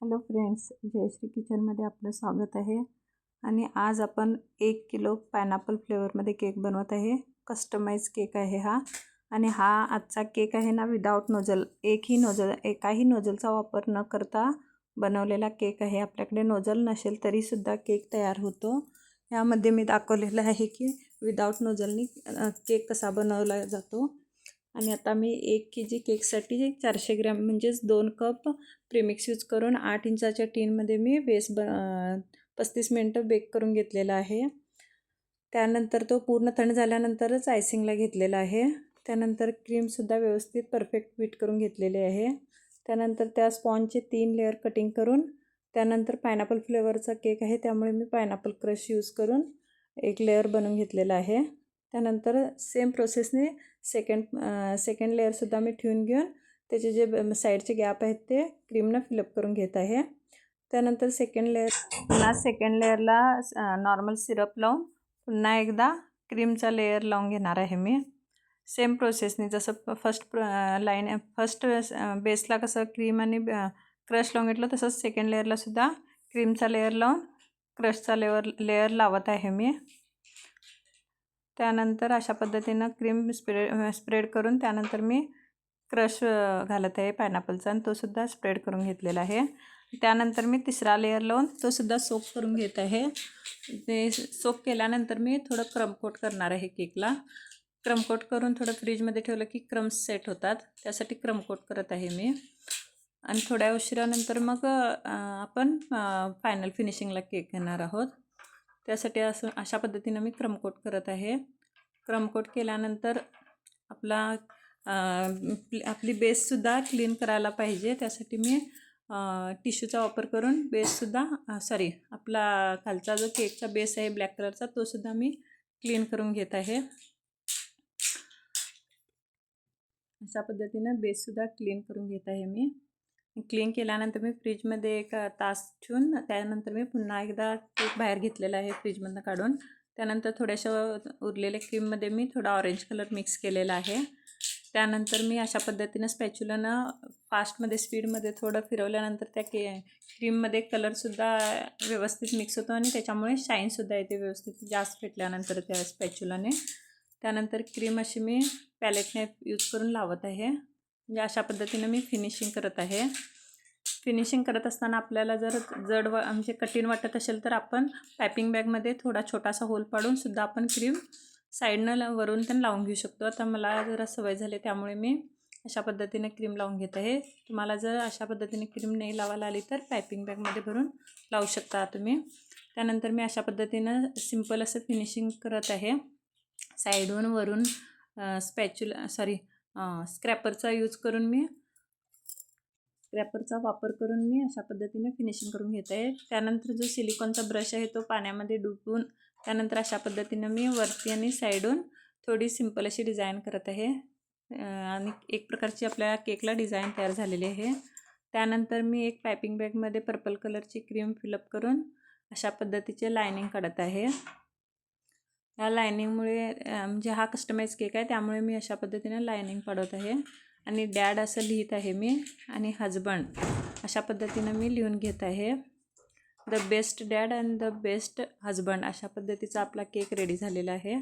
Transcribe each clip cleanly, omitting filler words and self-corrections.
Hello friends, Jayashree किचनमध्ये आपलं स्वागत आहे. आणि आज आपण 1 किलो पायनॅपल फ्लेवरमध्ये केक बनवत आहे. कस्टमाइज केक आहे हा. आणि हा आजचा केक आहे ना, विदाउट नोझल, एकाही नोझलचा वापर न करता बनवलेला केक आहे. आपल्याकडे नोझल नसेल तरीसुद्धा केक तयार होतो. यामध्ये मी दाखवलेलं आहे की विदाउट नोझलनी केक कसा बनवला जातो. आणि आता मी 1 के जी केकसाठी 400 ग्रॅम म्हणजेच 2 कप प्रीमिक्स यूज करून 8 इंचाच्या टीनमध्ये मी बेस 35 मिनटं बेक करून घेतलेला आहे. त्यानंतर तो पूर्ण थंड झाल्यानंतरच आयसिंगला घेतलेला आहे. त्यानंतर क्रीमसुद्धा व्यवस्थित परफेक्ट बीट करून घेतलेले आहे. त्यानंतर त्या स्पॉन्जचे 3 लेअर कटिंग करून, त्यानंतर पायनॅपल फ्लेवरचा केक आहे त्यामुळे मी पायनॅपल क्रश यूज करून 1 लेअर बनवून घेतलेला आहे. त्यानंतर सेम प्रोसेसने सेकंड लेअरसुद्धा मी ठेवून घेऊन त्याचे जे साईडचे गॅप आहेत ते क्रीमनं फिलअप करून घेत आहे. त्यानंतर सेकंड लेअरला नॉर्मल सिरप लावून पुन्हा एकदा क्रीमचा लेअर लावून घेणार आहे मी. सेम प्रोसेसने जसं फर्स्ट बेसला कसं क्रीम आणि क्रश लावून घेतलं, तसंच सेकंड लेअरलासुद्धा क्रीमचा लेअर लावून क्रशचा लेअर लावत आहे मी. त्यानंतर अशा पद्धतीनं क्रीम स्प्रेड करून त्यानंतर मी क्रश घालत आहे पायनॅपलचा, आणि तोसुद्धा स्प्रेड करून घेतलेला आहे. त्यानंतर मी तिसरा लेअर लावून तोसुद्धा सोक करून घेत आहे. ते सोक केल्यानंतर मी थोडं क्रमकोट करणार आहे केकला. क्रमकोट करून थोडं फ्रीजमध्ये ठेवलं की क्रम्स सेट होतात, त्यासाठी क्रमकोट करत आहे मी. आणि थोड्या उशिरानंतर मग आपण फायनल फिनिशिंगला केक घेणार आहोत. त्यासाठी अशा पद्धतीनं मी क्रमकोट करत आहे. क्रमकोट केल्यानंतर आपली बेससुद्धा क्लीन करायला पाहिजे. त्यासाठी मी टिश्यूचा वापर करून बेससुद्धा आपला खालचा जो केकचा बेस आहे ब्लॅक कलरचा, तोसुद्धा मी क्लीन करून घेत आहे. अशा पद्धतीनं बेससुद्धा क्लीन करून घेत आहे मी. क्लीन केल्यानंतर मी फ्रीजमध्ये 1 तास ठेवून त्यानंतर मी पुन्हा एकदा केक बाहेर घेतलेला आहे फ्रीजमधनं काढून. त्यानंतर थोड्याशा उरलेल्या क्रीममध्ये मी थोडा ऑरेंज कलर मिक्स केलेला आहे. त्यानंतर मी अशा पद्धतीनं स्पॅच्युलानं फास्टमध्ये स्पीडमध्ये थोडं फिरवल्यानंतर त्या क्रीममध्ये कलरसुद्धा व्यवस्थित मिक्स होतो आणि त्याच्यामुळे शाईनसुद्धा येते व्यवस्थित जास्त फेटल्यानंतर त्या स्पॅच्युलाने. त्यानंतर क्रीम अशी मी पॅलेटने यूज करून लावत आहे. म्हणजे अशा पद्धतीनं मी फिनिशिंग करत आहे. फिनिशिंग करत असताना आपल्याला जर म्हणजे कठीण वाटत असेल तर आपण पॅपिंग बॅगमध्ये थोडा छोटासा होल पाडूनसुद्धा आपण क्रीम साईडनं वरून पण लावून घेऊ शकतो. आता मला जरा सवय झाली त्यामुळे मी अशा पद्धतीने क्रीम लावून घेत आहे. तुम्हाला जर अशा पद्धतीने क्रीम नाही लावायला आली तर पॅपिंग बॅगमध्ये भरून लावू शकता तुम्ही. त्यानंतर मी अशा पद्धतीनं सिम्पल असं फिनिशिंग करत आहे. साईडहून वरून स्क्रॅपरचा वापर करून मी अशा पद्धतीने फिनिशिंग करून घेत आहे. त्यानंतर जो सिलिकॉनचा ब्रश आहे तो पाण्यामध्ये डुबवून त्यानंतर अशा पद्धतीनं मी वरती आणि साईडहून थोडी सिंपल अशी डिझाईन करत आहे. आणि एक प्रकारची आपल्या केकला डिझाईन तयार झालेली आहे. त्यानंतर मी एक पायपिंग बॅगमध्ये पर्पल कलरची क्रीम फिलअप करून अशा पद्धतीचे लायनिंग काढत आहे. या लायनिंगमुळे म्हणजे हा कस्टमाइज केक आहे त्यामुळे मी अशा पद्धतीने लायनिंग पाडत आहे. आणि डॅड असं लिहित आहे मी, आणि हजबंड अशा पद्धतीनं मी लिहून घेत आहे. The best dad and the best husband अशा पद्धतीचा आपला केक रेडी झालेला आहे.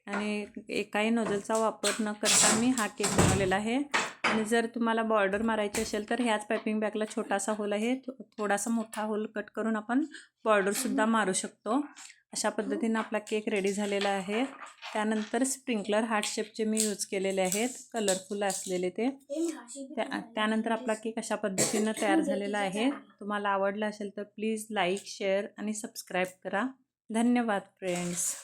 आणि एकाही नोझलचा वापर न करता मी हा केक बनवलेला आहे. आणि जर तुम्हाला बॉर्डर मारायची असेल तर ह्याच पायपिंग बॅगला छोटासा होल आहे, थोडासा मोठा होल कट करून आपण बॉर्डरसुद्धा मारू शकतो. अशा पद्धतीनं आपला केक रेडी झालेला आहे. त्यानंतर स्प्रिंकलर हार्ट शेपचे मी यूज केलेले आहेत, कलरफुल असलेले ते. त्यानंतर आपला केक अशा पद्धतीनं तयार झालेला आहे. तुम्हाला आवडला असेल तर प्लीज लाईक, शेअर आणि सबस्क्राईब करा. धन्यवाद फ्रेंड्स.